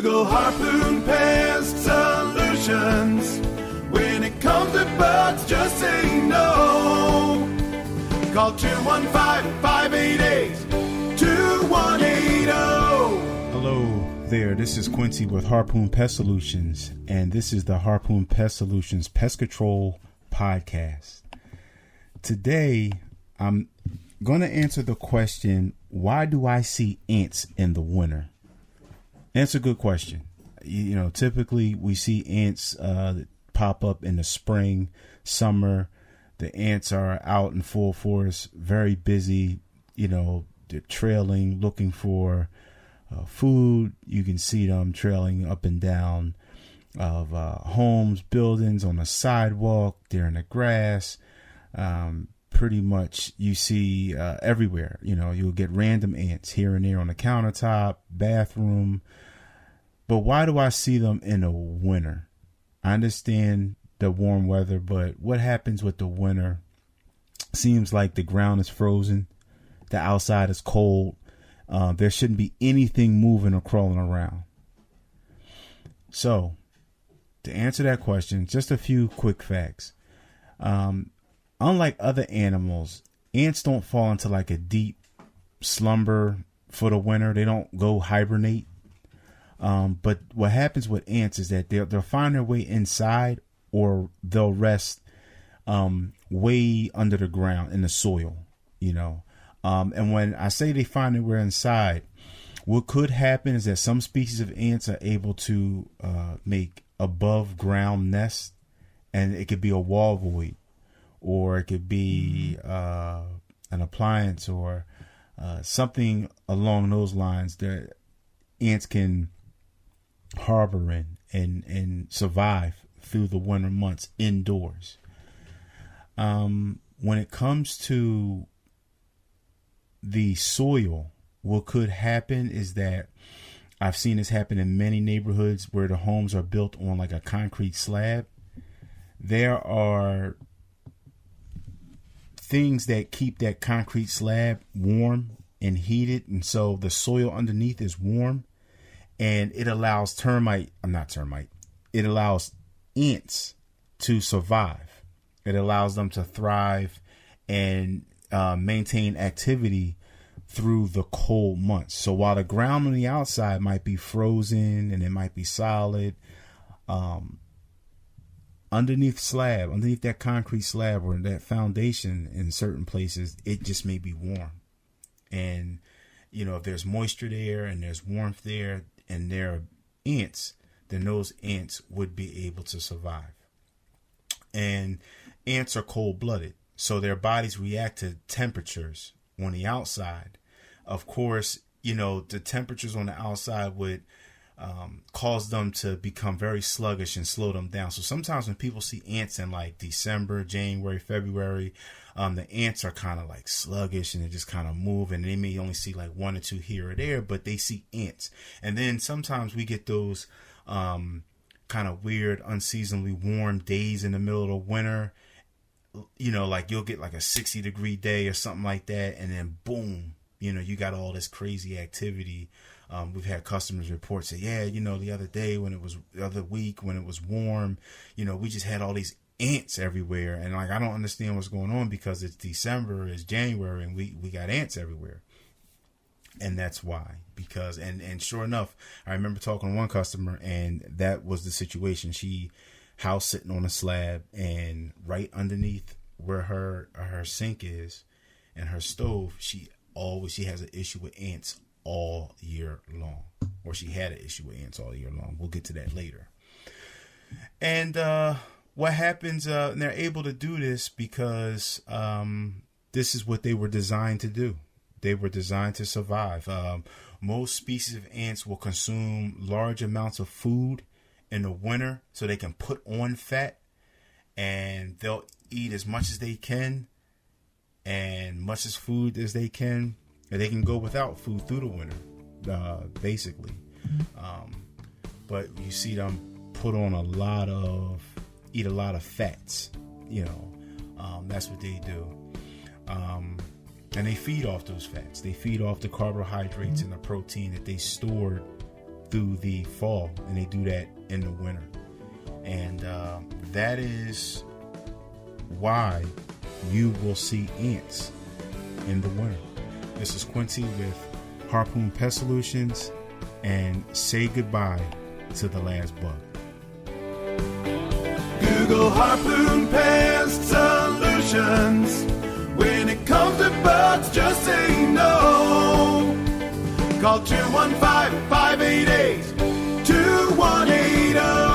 Google Harpoon Pest Solutions. When it comes to bugs, just say no. Call 215-588-2180. Hello there, this is Quincy with Harpoon Pest Solutions, and this is the Harpoon Pest Solutions Pest Control Podcast. Today, I'm going to answer the question, why do I see ants in the winter? That's a good question. You know, typically we see ants that pop up in the spring, summer. The ants are out in full force, very busy. You know, they're trailing, looking for food. You can see them trailing up and down of homes, buildings, on the sidewalk. They're in the grass. Pretty much you see everywhere. You know, you'll get random ants here and there on the countertop, bathroom. But why do I see them in the winter? I understand the warm weather, but what happens with the winter? Seems like the ground is frozen. The outside is cold. There shouldn't be anything moving or crawling around. So, to answer that question, just a few quick facts. Unlike other animals, ants don't fall into like a deep slumber for the winter. They don't go hibernate. But what happens with ants is that they'll find their way inside, or they'll rest way under the ground in the soil, you know. And when I say they find their way inside, what could happen is that some species of ants are able to make above ground nests, and it could be a wall void, or it could be an appliance, or something along those lines that ants can harbor in and survive through the winter months indoors. When it comes to the soil, what could happen is that I've seen this happen in many neighborhoods where the homes are built on like a concrete slab. There are things that keep that concrete slab warm and heated, and so the soil underneath is warm, and it allows it allows ants to survive. It allows them to thrive and maintain activity through the cold months. So while the ground on the outside might be frozen and it might be solid, underneath that concrete slab or that foundation in certain places, it just may be warm. And, you know, if there's moisture there and there's warmth there and there are ants, then those ants would be able to survive. And ants are cold-blooded, so their bodies react to temperatures on the outside. Of course, you know, the temperatures on the outside would cause them to become very sluggish and slow them down. So sometimes when people see ants in like December, January, February, the ants are kind of like sluggish and they just kind of move, and they may only see like one or two here or there, but they see ants. And then sometimes we get those kind of weird, unseasonably warm days in the middle of the winter. You know, like you'll get like a 60-degree day or something like that, and then boom, you know, you got all this crazy activity. We've had customers report say, yeah, you know, the other week when it was warm, you know, we just had all these ants everywhere. And like, I don't understand what's going on, because it's December, it's January, and we got ants everywhere. And that's why, because, and sure enough, I remember talking to one customer, and that was the situation. She house sitting on a slab, and right underneath where her sink is and her stove, she has an issue with ants all year long, or she had an issue with ants all year long. We'll get to that later. And what happens, and they're able to do this because this is what they were designed to do. They were designed to survive. Most species of ants will consume large amounts of food in the winter so they can put on fat, and they'll eat as much as they can and much as food as they can, and they can go without food through the winter, basically. But you see them eat a lot of fats, you know. That's what they do. And they feed off those fats. They feed off the carbohydrates and the protein that they stored through the fall, and they do that in the winter. And that is why you will see ants in the winter. This is Quincy with Harpoon Pest Solutions, and say goodbye to the last bug. Google Harpoon Pest Solutions. When it comes to bugs, just say no. Call 215-588-2180.